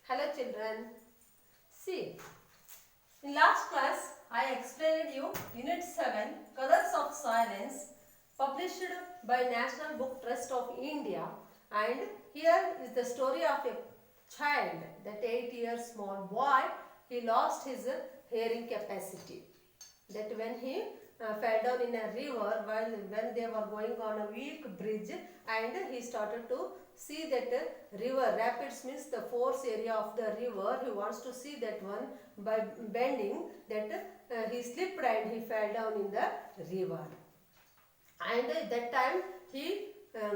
Hello children. See, in last class I explained you Unit 7 Colors of Silence published by National Book Trust of India, and here is the story of a child, that 8 years small boy. He lost his hearing capacity. That when he fell down in a river while when they were going on a weak bridge, and he started to see that river. Rapids means the force area of the river. He wants to see that one. By bending that, he slipped and he fell down in the river. And at that time he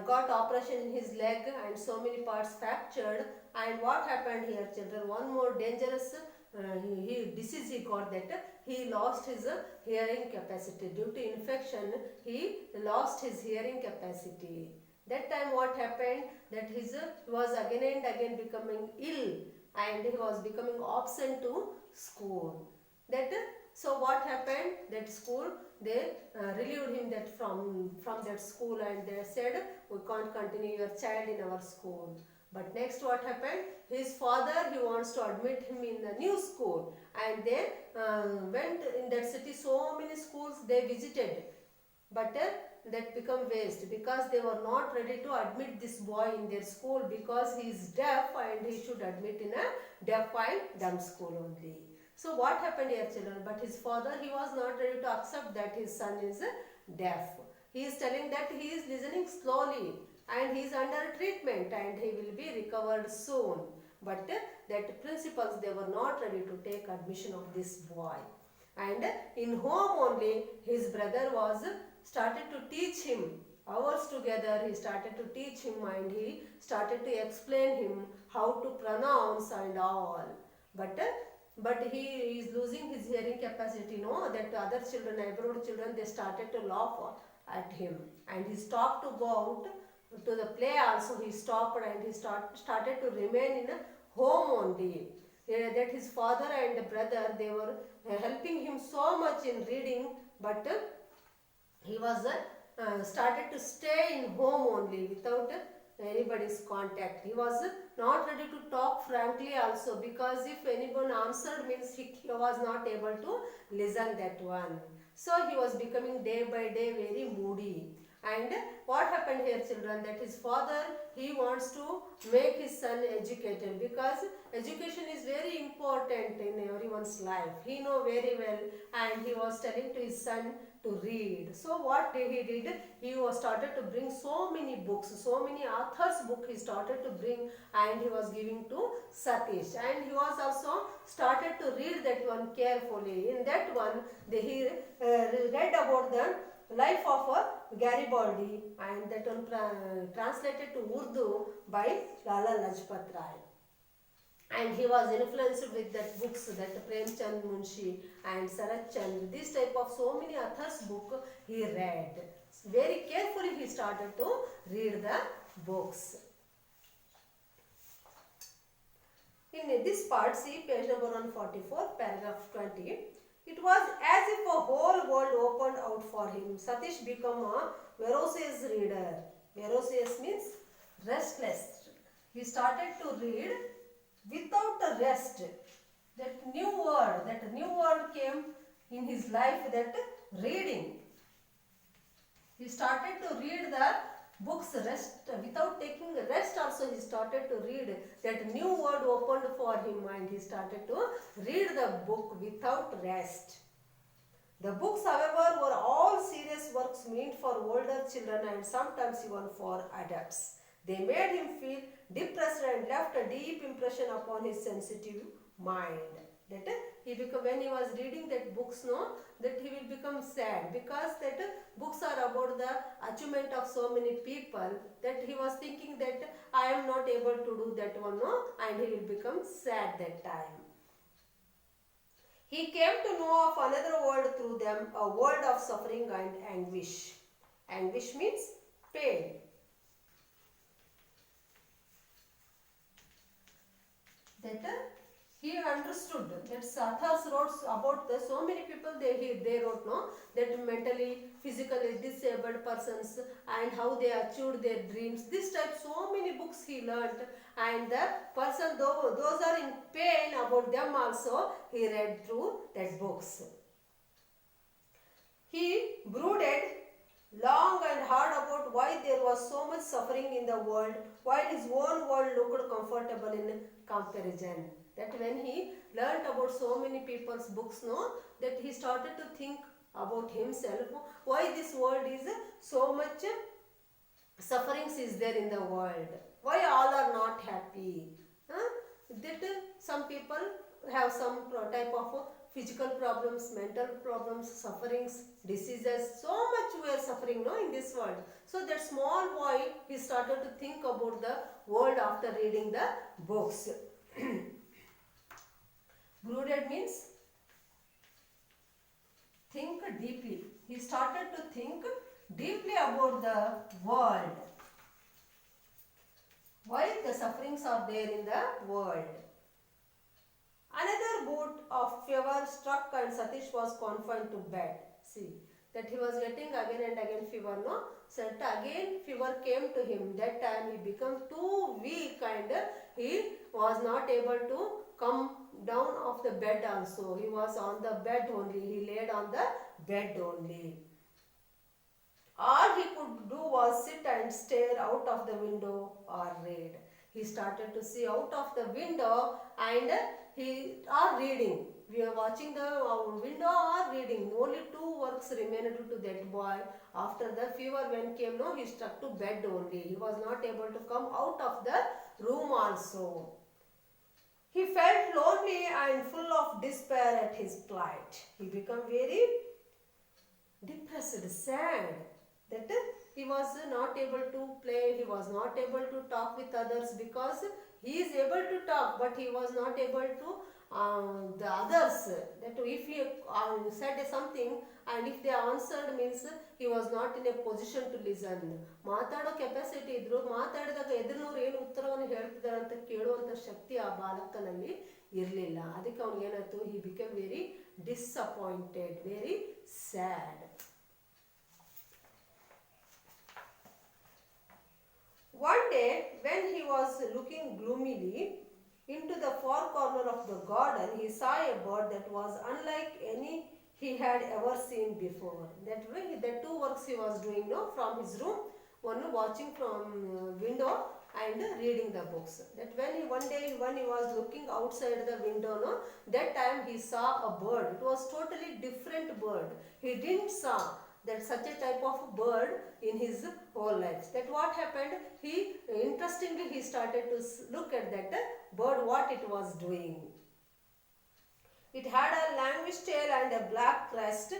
got operation in his leg and so many parts fractured. And what happened here children, one more dangerous disease he got, that he lost his hearing capacity due to infection. He lost his hearing capacity. That time what happened, that he was again and again becoming ill, and he was becoming absent to school. That so what happened, that school, they relieved him that from that school, and they said we can't continue your child in our school. But next what happened, his father, he wants to admit him in a new school, and they went in that city, so many schools they visited, but that become waste because they were not ready to admit this boy in their school because he is deaf and he should admit in a deaf and dumb school only. So what happened here children, but his father, he was not ready to accept that his son is deaf. He is telling that he is listening slowly and he is under treatment and he will be recovered soon. But that principals, they were not ready to take admission of this boy. And in home only his brother was started to teach him hours together. He started to teach him and he started to explain him how to pronounce and all. But he is losing his hearing capacity. No, that other children, neighborhood children, they started to laugh at him, and he stopped to go out to the play also. He stopped and he started to remain in a home only. That his father and brother, they were helping him so much in reading, but he was started to stay in home only without anybody's contact. He was not ready to talk frankly also, because if anyone answered means he was not able to listen that one. So he was becoming day by day very moody. And what happened here children, that his father, he wants to make his son educated, because education is very important in everyone's life. He know very well, and he was telling to his son to read. So what he did, he was started to bring so many books, so many authors book he started to bring, and he was giving to Satish, and he was also started to read that one carefully. In that one he read about the life of Garibaldi, and that one translated to Urdu by Lala Lajpat Rai. And he was influenced with that books, that Premchand Munshi and Sarat Chand, this type of so many authors book he read. Very carefully he started to read the books. In this part, see page number 144, paragraph 20. It was as if a whole world opened out for him. Satish became a voracious reader. Voracious means restless. He started to read without a rest. That new word came in his life, that reading. He started to read the books without taking a rest also. He started to read. That new word opened for him, and he started to read the book without rest. The books, however, were all serious works meant for older children and sometimes even for adults. They made him feel depressed and left a deep impression upon his sensitive mind. That he become, when he was reading that books, no, that he will become sad, because that books are about the achievement of so many people, that he was thinking that I am not able to do that one, no, and he will become sad that time. He came to know of another world through them, a world of suffering and anguish. Anguish means pain. That he he understood that authors wrote about the so many people they wrote no that mentally physically disabled persons and how they achieved their dreams. This type so many books he learnt, and the person those are in pain about them also he read through that books. He brooded long and hard about why there was so much suffering in the world, while his own world looked comfortable in comparison. That when he learnt about so many people's books, no, that he started to think about himself, why this world is so much sufferings is there in the world, why all are not happy. Huh? That some people have some type of physical problems, mental problems, sufferings, diseases, so much we are suffering no in this world. So that small boy he started to think about the world after reading the books. Brooded means think deeply. He started to think deeply about the world. Why the sufferings are there in the world. Another bout of fever struck and Satish was confined to bed. See, that he was getting again and again fever, no? So again fever came to him. That time he became too weak and he was not able to come down off the bed also. He was on the bed only. He laid on the bed only. All he could do was sit and stare out of the window or read. He started to see out of the window and he are reading. We are watching the window or reading. Only two works remained to that boy. After the fever when came, no, he stuck to bed only. He was not able to come out of the room also. He felt lonely and full of despair at his plight. He became very depressed, sad. That he was not able to play, he was not able to talk with others because he is able to talk but he was not able to the others, that if he said something and if they answered means he was not in a position to listen. ಮಾತಾಡೋ capacity ಇದ್ರು ಮಾತಾಡಿದಾಗ ಎದುರಿನವ್ರು ಏನು ಉತ್ತರವನ್ನು ಹೇಳ್ತಿದ್ದಾರೆ ಅಂತ ಕೇಳುವಂಥ ಶಕ್ತಿ ಆ ಬಾಲಕನಲ್ಲಿ ಇರಲಿಲ್ಲ. ಅದಕ್ಕೆ ಅವ್ನಿಗೆ ಏನಾಯ್ತು, he became very disappointed, very sad. One day, when he was looking gloomily into the far corner of the garden, he saw a bird that was unlike any he had ever seen before. That way, the two works he was doing, no, from his room, one watching from window and reading the books. That one day when he was looking outside the window, no, that time he saw a bird. It was totally different bird. He didn't saw that such a type of bird in his whole life. That what happened, he interestingly he started to look at that bird, what it was doing. It had a languished tail and a black crest,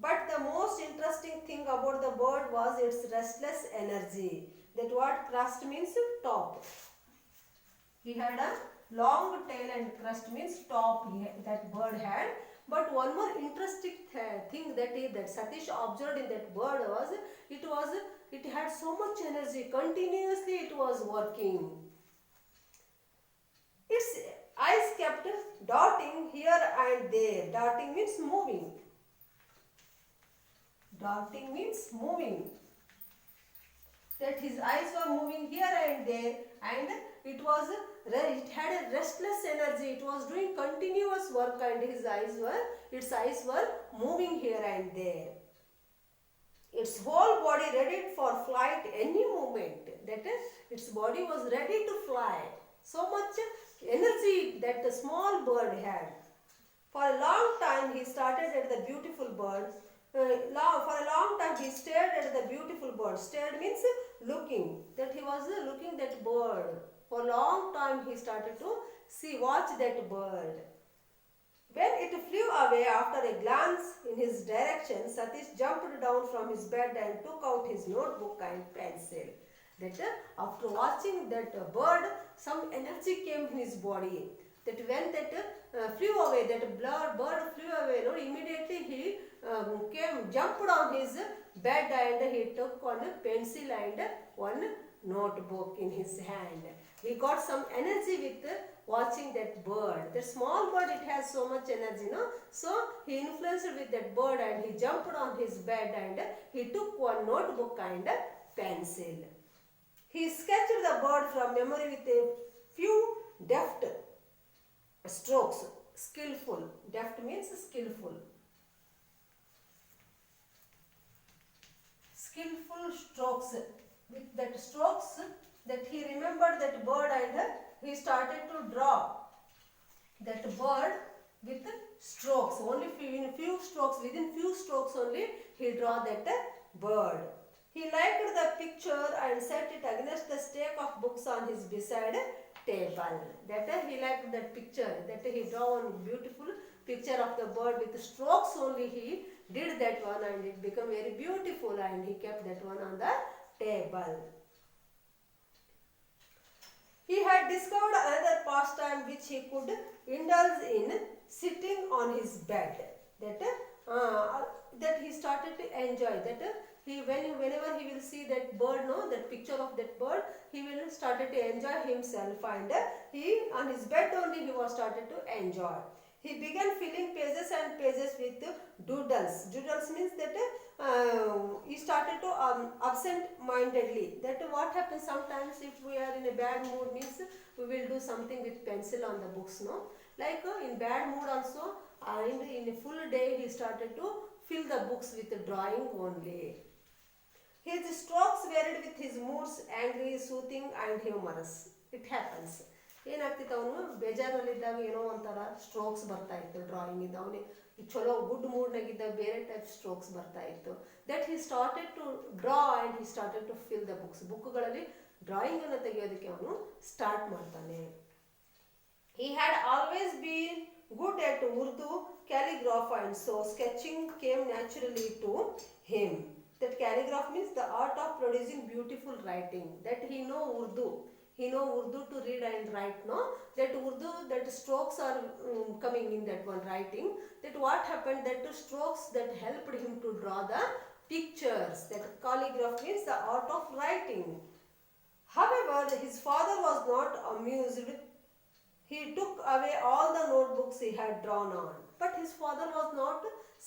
but the most interesting thing about the bird was its restless energy. That what crest means, top. He had a long tail and crest means top that bird had. But one more interesting thing that Satish observed in that bird was it had so much energy. Continuously it was working. Its eyes kept darting here and there. Darting means moving. Darting means moving. That his eyes were moving here and there, and it had a restless energy. It was doing continuous work and its eyes were moving here and there. Its whole body ready for flight any moment. That is, its body was ready to fly. So much energy that the small bird had. For a long time he started at the beautiful bird. For a long time he stared at the beautiful bird. Stared means looking. That he was looking that bird. For a long time he started to watch that bird. When it flew away after a glance in his direction, Satish jumped down from his bed and took out his notebook and pencil. That after watching that bird, some energy came in his body. That when that flew away, that bird flew away, no, immediately he jumped on his bed and he took one pencil and one notebook in his hand. He got some energy with watching that bird. That small bird, it has so much energy, no? So he influenced with that bird and he jumped on his bed and he took one notebook and a pencil. He sketched the bird from memory with a few deft strokes. Skillful. Deft means skillful. Skillful strokes. With that strokes, that he remembered that bird and he started to draw that bird with strokes. Only in few strokes, within few strokes only he draw that bird. He liked the picture and set it against the stack of books on his beside table. That he liked that picture. That he draw one beautiful picture of the bird with strokes only he did that one and it became very beautiful and he kept that one on the table. He had discovered another pastime which he could indulge in sitting on his bed. That he started to enjoy. Whenever he will see that bird, no, that picture of that bird, he will started to enjoy himself and he on his bed only he was started to enjoy. He began filling pages and pages with doodles. Doodles means that he started to absent-mindedly. That what happens sometimes if we are in a bad mood means we will do something with pencil on the books, no? Like in bad mood also, in a full day he started to fill the books with drawing only. His strokes varied with his moods, angry, soothing and humorous. It happens. ಏನಾಗ್ತಿತ್ತು, ಅವನು ಬೇಜಾರಲ್ಲಿದ್ದಾಗ ಏನೋ ಒಂಥರ strokes ಬರ್ತಾ ಇತ್ತು ಡ್ರಾಯಿಂಗಿಂದ. ಅವನಿಗೆ ಚಲೋ good ಮೂಡ್ನಾಗಿದ್ದಾಗ ಬೇರೆ type strokes ಬರ್ತಾ ಇತ್ತು. That he started to draw and he started to fill the books. ಬುಕ್ಗಳಲ್ಲಿ ಡ್ರಾಯಿಂಗನ್ನು ತೆಗೆಯೋದಕ್ಕೆ ಅವನು ಸ್ಟಾರ್ಟ್ ಮಾಡ್ತಾನೆ. He had always been good at Urdu calligraphy and so sketching came naturally to him. That calligraphy means the art of producing beautiful writing. That he know Urdu. He know Urdu to read and write, no? That Urdu, that strokes are coming in that one writing. That what happened, that strokes that helped him to draw the pictures. That calligraphy means the art of writing. However, his father was not amused. He took away all the notebooks he had drawn on. But his father was not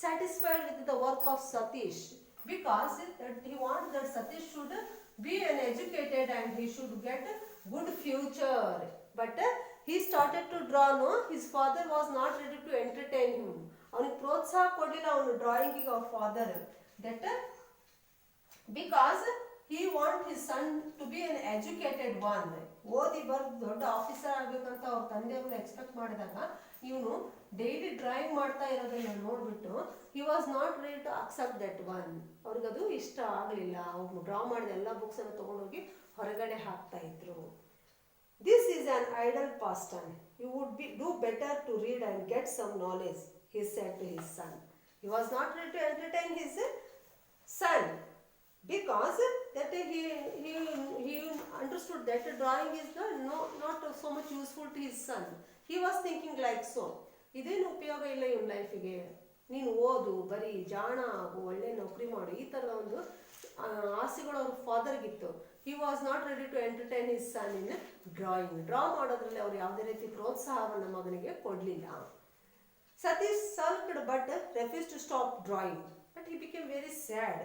satisfied with the work of Satish, because he wanted that Satish should be an educated and he should get a good future. But he started to draw, no? His father was not ready to entertain him. ಅವನಿಗೆ ಪ್ರೋತ್ಸಾಹ ಕೊಡಲಿಲ್ಲ ಅವನು ಡ್ರಾಯಿಂಗಿಗೆ ಅವ್ರ father. That because he want his son to be an educated one. ಓದಿ ಬರ್ದು ದೊಡ್ಡ officer ಆಗ್ಬೇಕಂತ ಅವ್ರ ತಂದೆಯವರು ಎಕ್ಸ್ಪೆಕ್ಟ್ ಮಾಡಿದಾಗ ಇವನು ಡೈಲಿ ಡ್ರಾಯಿಂಗ್ ಮಾಡ್ತಾ ಇರೋದನ್ನ ನೋಡ್ಬಿಟ್ಟು he was not ready to accept that one. ಅವ್ರಿಗದು ಇಷ್ಟ ಆಗಲಿಲ್ಲ. ಅವ್ರು ಡ್ರಾ ಮಾಡಿದ ಎಲ್ಲ ಬುಕ್ಸ್ ಅನ್ನು ತಗೊಂಡೋಗಿ ಹೊರಗಡೆ ಹಾಕ್ತಾ ಇದ್ರು. This is an idle pastime. You would do better to read and get some knowledge, he said to his son. He was not ready to entertain his son because that he understood that drawing is not so much useful to his son. He was thinking like so. ಇದೇನು ಉಪಯೋಗ ಇಲ್ಲ ಇವನ ಲೈಫಿಗೆ, ನೀನು ಓದು, ಬರೀ ಜಾಣ ಆಗು, ಒಳ್ಳೆ ನೌಕರಿ ಮಾಡು, ಈ ಥರದ ಒಂದು ಆಸೆಗಳು ಅವ್ರ ಫಾದರ್ಗಿತ್ತು. he was not ready to entertain his son in drawing. Draw ಮಾಡೋದ್ರಲ್ಲಿ ಅವ್ರು ಯಾವುದೇ ರೀತಿ ಪ್ರೋತ್ಸಾಹವನ್ನು ಮಗನಿಗೆ ಕೊಡಲಿಲ್ಲ. Satish sulked but refused to stop drawing. But he became very sad.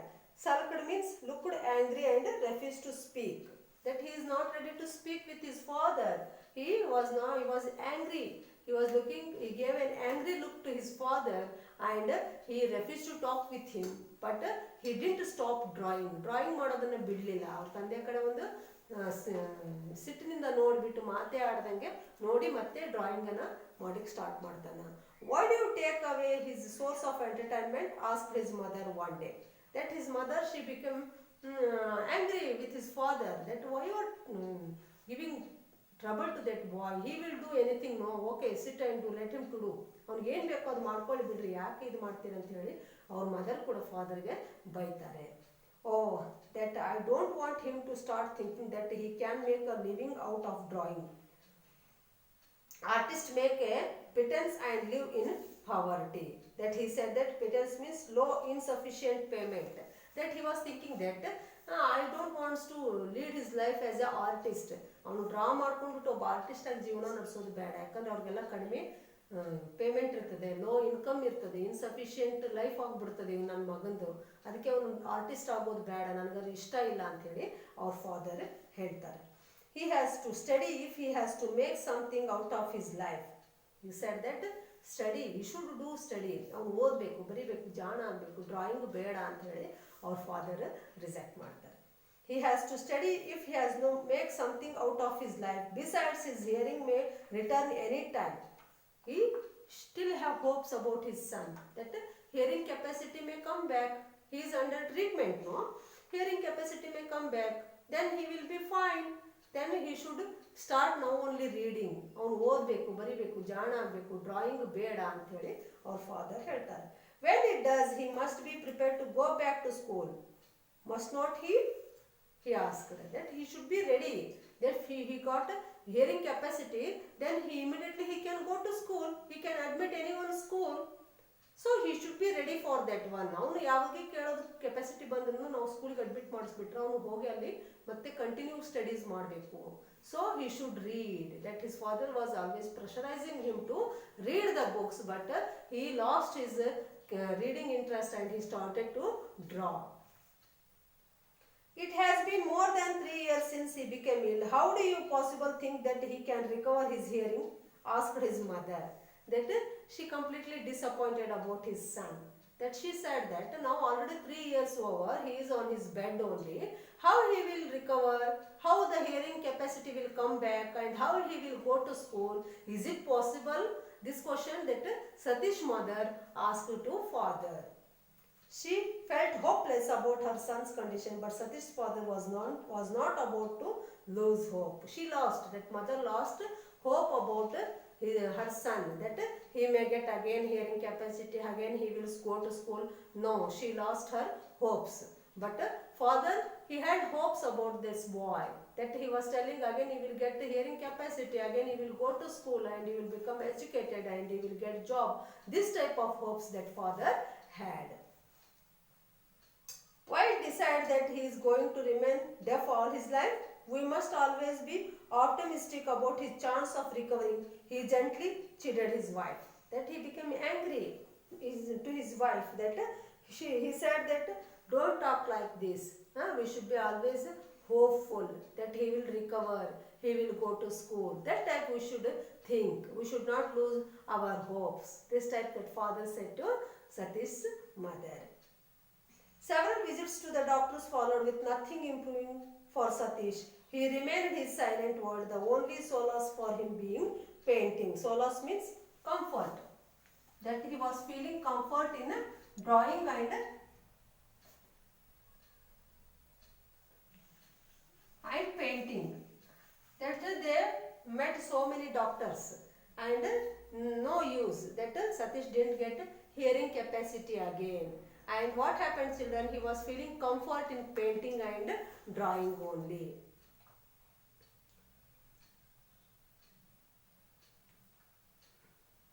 Sulked means looked angry and refused to speak. That he is not ready to speak with his father. He was angry. He gave an angry look to his father and he refused to talk with him. But he didn't stop drawing. Drawing ಮಾಡೋದನ್ನ ಬಿಡಲಿಲ್ಲ. ಅವ್ರ ತಂದೆ ಕಡೆ ಒಂದು ಸಿಟ್ಟಿನಿಂದ ನೋಡಿಬಿಟ್ಟು ಮಾತೇ ಆಡ್ದಂಗೆ ನೋಡಿ ಮತ್ತೆ ಡ್ರಾಯಿಂಗನ್ನು ಮಾಡೋಕ್ಕೆ ಸ್ಟಾರ್ಟ್ ಮಾಡ್ತಾನೆ. Why do you take away his source of entertainment? Asked his mother one day. That his mother, she became angry with his father. That why you are giving trouble to that boy? He will do anything. No, okay, sit and do, let him to do. ಅವ್ನಿಗೆ ಏನು ಬೇಕೋ ಅದು ಮಾಡ್ಕೊಳ್ಳಿ ಬಿಡ್ರಿ, ಯಾಕೆ ಇದು ಮಾಡ್ತೀರಿ ಅಂತ ಹೇಳಿ ಅವ್ರ ಮದರ್ ಕೂಡ ಫಾದರ್ಗೆ ಬೈತಾರೆ. Oh, that I don't want him to start thinking that he can make a living out of drawing. Artists make a pittance and live in poverty. That he said that pittance means low insufficient payment. That he was thinking that I don't wants to lead his life as a artist. ಅವನು draw ಮಾಡ್ಕೊಂಡ್ಬಿಟ್ಟು ಒಬ್ಬ artist ಆಗಿ ಜೀವನ ನಡೆಸೋದು ಬೇಡ. ಯಾಕಂದ್ರೆ ಅವ್ರಿಗೆಲ್ಲ ಕಡಿಮೆ ಪೇಮೆಂಟ್ ಇರ್ತದೆ, ಲೋ ಇನ್ಕಮ್ ಇರ್ತದೆ, ಇನ್ಸಫಿಷಿಯೆಂಟ್ ಲೈಫ್ ಆಗಿಬಿಡ್ತದೆ ಇವ್ ನನ್ನ ಮಗಂದು. ಅದಕ್ಕೆ ಅವನು ಆರ್ಟಿಸ್ಟ್ ಆಗೋದು ಬೇಡ, ನನಗದು ಇಷ್ಟ ಇಲ್ಲ ಅಂಥೇಳಿ ಅವ್ರ ಫಾದರ್ ಹೇಳ್ತಾರೆ. He has to study if he has to make something out of his life. He said that study, we should do study. ಅವನು ಓದಬೇಕು, ಬರೀಬೇಕು, ಜಾಣ ಆಗಬೇಕು, ಡ್ರಾಯಿಂಗ್ ಬೇಡ ಅಂತ ಹೇಳಿ ಅವ್ರ ಫಾದರ್ ರಿಜೆಕ್ಟ್ ಮಾಡ್ತಾರೆ. He has to study if he has no make something out of his life. Besides, his hearing may return any time. He still have hopes about his son, that hearing capacity may come back. He is under treatment, no? Hearing capacity may come back. Then he will be fine. Then he should start now only reading. ಅವನು ಓದಬೇಕು, ಬರೀಬೇಕು, ಜಾಣ ಆಗಬೇಕು, drawing ಬೇಡ ಅಂಥೇಳಿ ಅವ್ರ father ಹೇಳ್ತಾರೆ. When it does, he must be prepared to go back to school. Must not he? He asked that he should be ready. That he got hearing capacity, then he immediately he can go to school. He can admit anyone school. So he should be ready for that one. ಅವನು ಯಾವಾಗ ಕೇಳೋದು capacity ಬಂದ್ರೂ ನಾವು ಸ್ಕೂಲ್ಗೆ admit ಮಾಡಿಸ್ಬಿಟ್ರೆ ಅವನು ಹೋಗಿ ಅಲ್ಲಿ ಮತ್ತೆ ಕಂಟಿನ್ಯೂ ಸ್ಟಡೀಸ್ ಮಾಡಬೇಕು. So he should read. That his father was always pressurizing him to read the books, but he lost his reading interest and he started to draw. It has been more than 3 years since he became ill. How do you possible think that he can recover his hearing? Asked his mother. That she completely disappointed about his son. That she said that now already 3 years over, he is on his bed only. How he will recover? How the hearing capacity will come back? And how he will go to school? Is it possible? This question that Satish mother asked to father. She felt hopeless about her son's condition, but Satish's father was not about to lose hope. She lost, that mother lost hope about her son, that he may get again hearing capacity, again he will go to school. No, she lost her hopes. But father, he had hopes about this boy, that he was telling again he will get the hearing capacity, again he will go to school and he will become educated and he will get job. This type of hopes that father had. Why decide that he is going to remain deaf all his life? We must always be optimistic about his chance of recovering. He gently chided his wife. That he became angry to his wife. That he said that don't talk like this. We should be always hopeful that he will recover. He will go to school. That type we should think. We should not lose our hopes. This type that father said to Satish's mother. Several visits to the doctors followed with nothing improving for Satish. He remained his silent world, the only solace for him being painting. Solace means comfort. That he was feeling comfort in drawing and painting. That they met so many doctors and no use. That Satish didn't get hearing capacity again. And what happened, children? He was feeling comfort in painting and drawing only.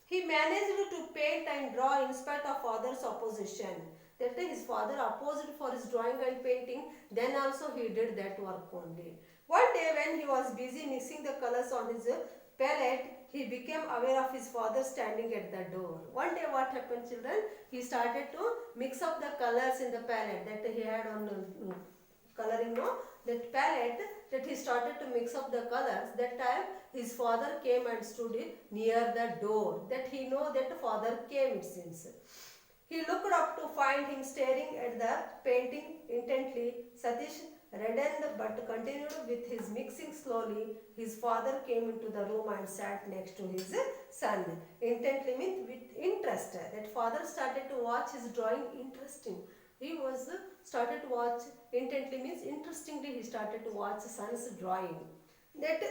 He managed to paint and draw in spite of father's opposition. That his father opposed for his drawing and painting, then also he did that work only. One day when he was busy mixing the colors on his palette, he became aware of his father standing at the door. One day what happened, children? He started to mix up the colors in the palette that he had on coloring, no? That palette, that he started to mix up the colors. That time his father came and stood near the door. That he know that father came, it seems. He looked up to find him staring at the painting intently. Satish reddened but continued with his mixing slowly. His father came into the room and sat next to his son. Intently means with interest. That father started to watch his drawing interesting. He was started to watch intently means interestingly he started to watch son's drawing. That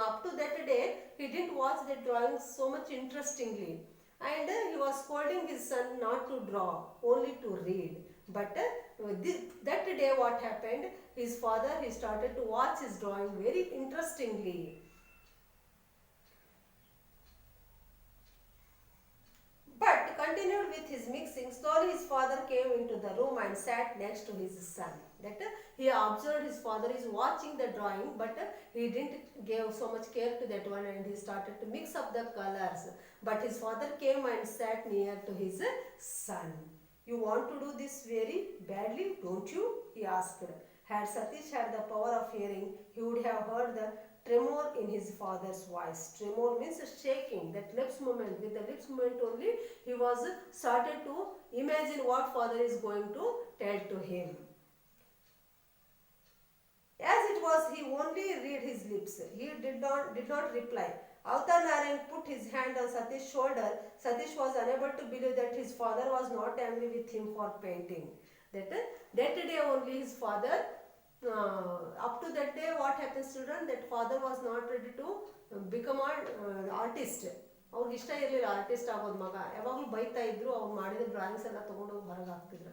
up to that day he didn't watch the drawing so much interestingly. And he was scolding his son not to draw, only to read. But that day what happened, his father, he started to watch his drawing very interestingly. But continued with his mixing, slowly his father came into the room and sat next to his son. That he observed his father is watching the drawing, but he didn't give so much care to that one, and he started to mix up the colors. But his father came and sat near to his son. You want to do this very badly, don't you? He asked. Had Satish had the power of hearing, he would have heard the tremor in his father's voice. Tremor means shaking, that lips movement. With the lips movement only, he was started to imagine what father is going to tell to him. As it was, he only read his lips. He did not reply. Avatar Narayan put his hand on Satish's shoulder. Satish was unable to believe that his father was not angry with him for painting. That day only his father, up to that day what happens children, that father was not ready to become an artist. ಅವ್ರಿಗೆ ಇಷ್ಟ ಇರಲಿಲ್ಲ artist ಆಗೋದು. ಮಗ ಯಾವಾಗಲೂ ಬೈತಾ ಇದ್ರು, ಅವ್ರು ಮಾಡಿದ ಡ್ರಾಯಿಂಗ್ಸ್ ಎಲ್ಲ ತೊಗೊಂಡೋಗಿ ಹೊರಗೆ ಹಾಕ್ತಿದ್ರು.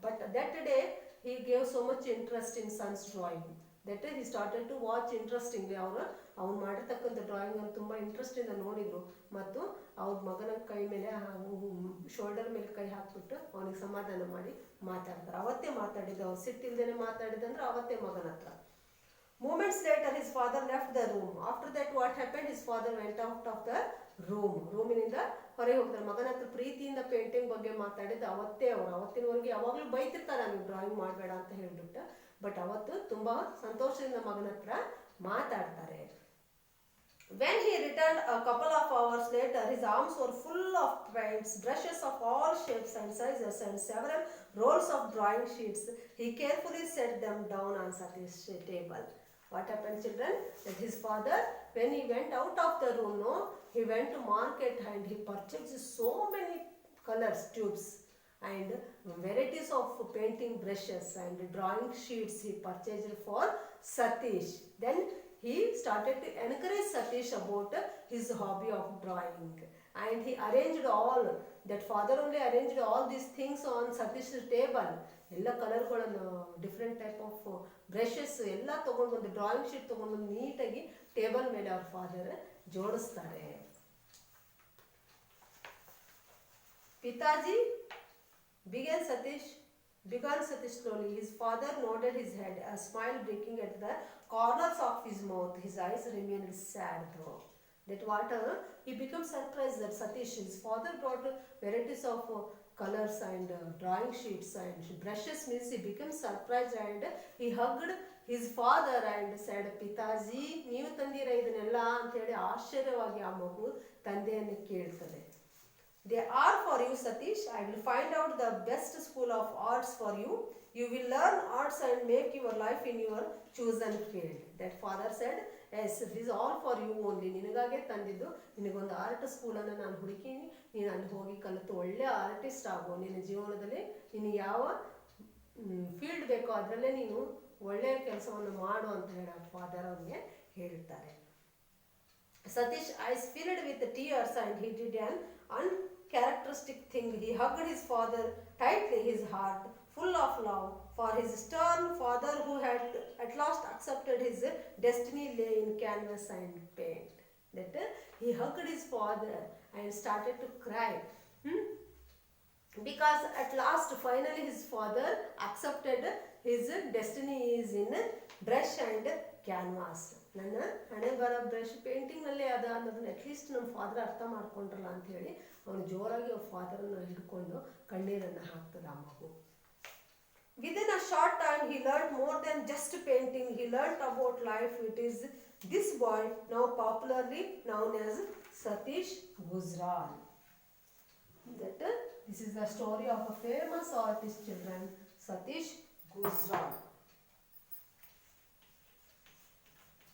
But that day he gave so much interest in son's drawing. That he started to watch interestingly. ಅವ್ನು ಮಾಡಿರ್ತಕ್ಕಂಥ ಡ್ರಾಯಿಂಗ್ ಅನ್ನು ತುಂಬ ಇಂಟ್ರೆಸ್ಟಿಂದ ನೋಡಿದರು ಮತ್ತು ಅವ್ರ ಮಗನ ಕೈ ಮೇಲೆ ಶೋಲ್ಡರ್ ಮೇಲೆ ಕೈ ಹಾಕ್ಬಿಟ್ಟು ಅವನಿಗೆ ಸಮಾಧಾನ ಮಾಡಿ ಮಾತಾಡ್ತಾರೆ. ಅವತ್ತೇ ಮಾತಾಡಿದ್ದು, ಅವ್ರು ಸಿಟ್ಟಿಲ್ದೇನೆ ಮಾತಾಡಿದಂದ್ರೆ ಅವತ್ತೇ ಮಗನ ಹತ್ರ. Moments later his father left the room. After that what happened, his father went out of the room. ರೂಮಿನಿಂದ ಹೊರಗೆ ಹೋಗ್ತಾರೆ. ಮಗನ ಹತ್ರ ಪ್ರೀತಿಯಿಂದ ಪೇಂಟಿಂಗ್ ಬಗ್ಗೆ ಮಾತಾಡಿದ್ದು ಅವತ್ತೇ. ಅವತ್ತಿನವರೆಗೆ ಯಾವಾಗಲೂ ಬೈತಿರ್ತಾರೆ ನೀವು ಡ್ರಾಯಿಂಗ್ ಮಾಡಬೇಡ ಅಂತ ಹೇಳ್ಬಿಟ್ಟು, ಬಟ್ ಅವತ್ತು ತುಂಬ ಸಂತೋಷದಿಂದ ಮಗನ ಹತ್ರ ಮಾತಾಡ್ತಾರೆ. When he returned a couple of hours later, his arms were full of paints, brushes of all shapes and sizes, and several rolls of drawing sheets. He carefully set them down on Satish's table. What happened children? That his father, when he went out of the room, he went to market and he purchased so many colors, tubes and varieties of painting brushes and drawing sheets he purchased for Satish. Then he started to encourage Satish about his hobby of drawing, and he arranged all, that father only arranged all these things on Satish's table. ಎಲ್ಲ ಕಲರ್ಗಳನ್ನು, different type of brushes ಎಲ್ಲ ತೊಗೊಂಡು ಬಂದು, drawing sheet ತೊಗೊಂಡು ಬಂದು ನೀಟಾಗಿ table ಮೇಲೆ ಅವ್ರ father ಜೋಡಿಸ್ತಾರೆ. ಪಿತಾಜಿ began Satish slowly. His father nodded his head, a smile breaking at the corners of his mouth. His eyes remained sad though. That what he became surprised that Satish, his father brought varieties of colors and drawing sheets and brushes. Means he became surprised and he hugged his father and said, ಪಿತಾಜಿ ನೀವು ತಂದಿರ ಇದನ್ನೆಲ್ಲ ಅಂತೇಳಿ ಆಶ್ಚರ್ಯವಾಗಿ ಆ ಮಗು ತಂದೆಯನ್ನು ಕೇಳ್ತದೆ. They are for you, Satish. I will find out the best school of arts for you. You will learn arts and make your life in your chosen field. That father said, yes, this is all for you only. ನಿನಗಾಗೆ ತಂದಿದ್ದು, ನಿನಗೊಂದು art ಸ್ಕೂಲನ್ನು ನಾನು ಹುಡುಕೀನಿ, ನೀನು ಅಲ್ಲಿ ಹೋಗಿ ಕಲಿತು ಒಳ್ಳೆ artist ಆಗೋ. ನಿನ್ನ ಜೀವನದಲ್ಲಿ ನೀನು ಯಾವ ಫೀಲ್ಡ್ ಬೇಕೋ ಅದರಲ್ಲೇ ನೀನು ಒಳ್ಳೆಯ ಕೆಲಸವನ್ನು ಮಾಡು ಅಂತ ಹೇಳಿ ಫಾದರ್ ಅವನಿಗೆ ಹೇಳ್ತಾರೆ. Satish eyes filled with tears and he did an uncharacteristic thing. He hugged his father tightly, his heart full of love for his stern father who had at last accepted his destiny lay in canvas and paint. That he hugged his father and started to cry. Because at last finally his father accepted his destiny is in brush and canvas. ನನ್ನ ಹಣೆ ಬರೋ brush ಪೇಂಟಿಂಗ್ನಲ್ಲೇ ಅದ ಅನ್ನೋದನ್ನ at least ನಮ್ಮ father ಅರ್ಥ ಮಾಡ್ಕೊಂಡ್ರಲ್ಲ ಅಂಥೇಳಿ ಅವನು ಜೋರಾಗಿ ಅವ್ರ ಫಾದರನ್ನು ಹಿಡ್ಕೊಂಡು ಕಣ್ಣೀರನ್ನು ಹಾಕ್ತದೆ ಆ ಮಗು. Within a short time he learned more than just painting. He learned about life. It is this boy now popularly known as Satish Gujral. That this is the story of a famous artist children, Satish Gujral.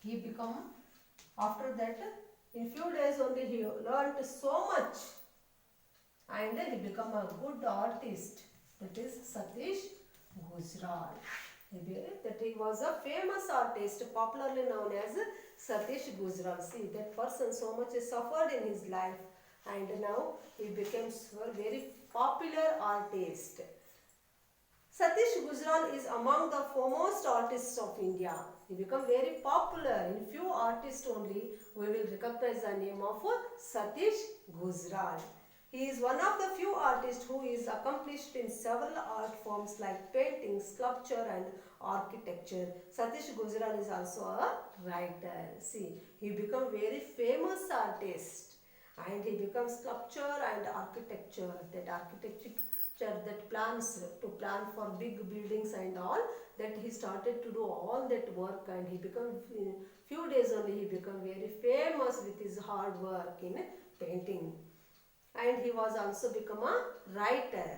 He become, after that, in few days only he learned so much and he become a good artist. That is Satish Gujral. That he was a famous artist popularly known as Satish Gujral. See, that person so much suffered in his life and now he becomes a very popular artist. Satish Gujral is among the foremost artists of India. He became very popular. In few artists only we will recognize the name of Satish Gujral. He is one of the few artists who is accomplished in several art forms like painting, sculpture and architecture. Satish Gujral is also a writer. See, he become very famous artist and he becomes sculpture and architecture. That architecture that plans to plan for big buildings and all, that he started to do all that work and he become in few days only he become very famous with his hard work in painting. And he was also become a writer.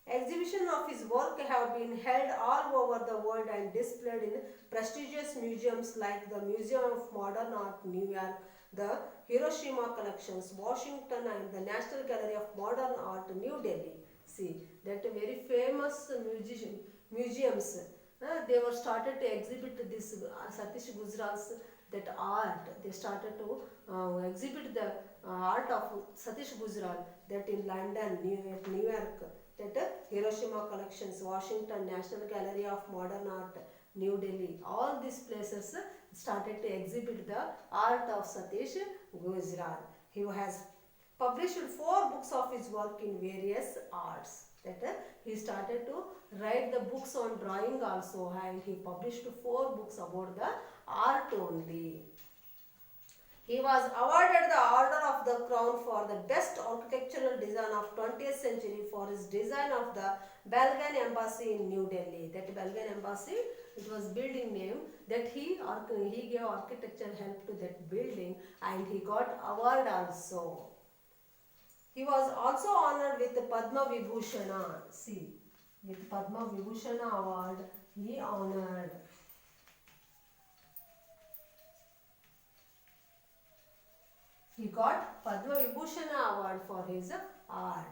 Exhibition of his work have been held all over the world and displayed in prestigious museums like the Museum of Modern Art, New York, the Hiroshima Collections, Washington, and the National Gallery of Modern Art, New Delhi. See, that very famous museums, they were started to exhibit this Satish Gujral's that art. They started to exhibit the art of Satish Gujral, that in London, New York, that Hiroshima Collections, Washington, National Gallery of Modern Art, New Delhi. All these places started to exhibit the art of Satish Gujral. He has published 4 books of his work in various arts. That he started to write the books on drawing also, and he published 4 books about the art only. He was awarded the Order of the Crown for the best architectural design of 20th century for his design of the Belgian embassy in New Delhi. That Belgian embassy, it was building name, that he gave architectural help to that building and he got award also. He was also honored with the Padma Vibhushana. See, with Padma Vibhushana award, he honored. He got Padma Vibhushana award for his art.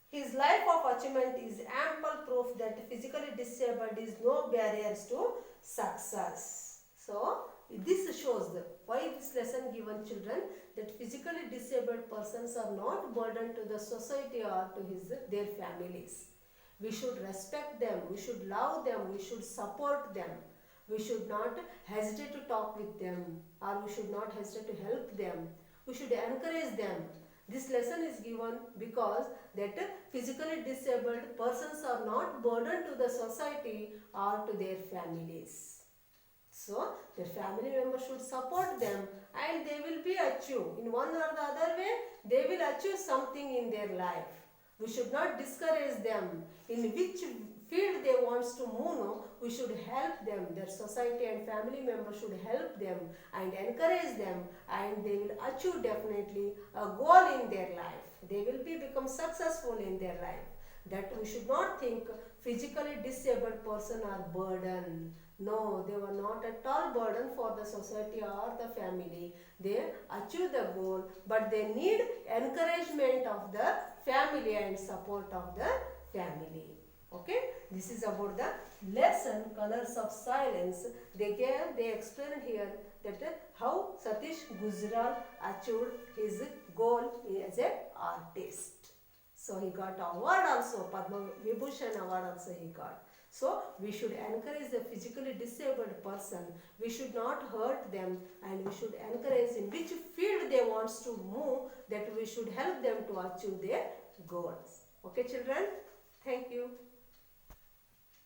His life of achievement is ample proof that physically disabled is no barriers to success. So, this shows why this lesson given children, that physically disabled persons are not burden to the society or to their families. We should respect them, we should love them, we should support them. We should not hesitate to talk with them, or we should not hesitate to help them. We should encourage them. This lesson is given because that physically disabled persons are not burden to the society or to their families. So, their family members should support them and they will be achieve. In one or the other way, they will achieve something in their life. We should not discourage them. In which field they wants to move, we should help them. Their society and family members should help them and encourage them, and they will achieve definitely a goal in their life. They will become successful in their life. That we should not think physically disabled person are burden. No, they were not at all burden for the society or the family. They achieve the goal, but they need encouragement of the family and support of the family. Okay, this is about the lesson Colors of Silence. They explained here that how Satish Gujral achieved his goal as an artist. So he got award also, Padma Vibhushan award also he got. So we should encourage the physically disabled person. We should not hurt them, and we should encourage in which field they wants to move, that we should help them to achieve their goals. Okay children, thank you.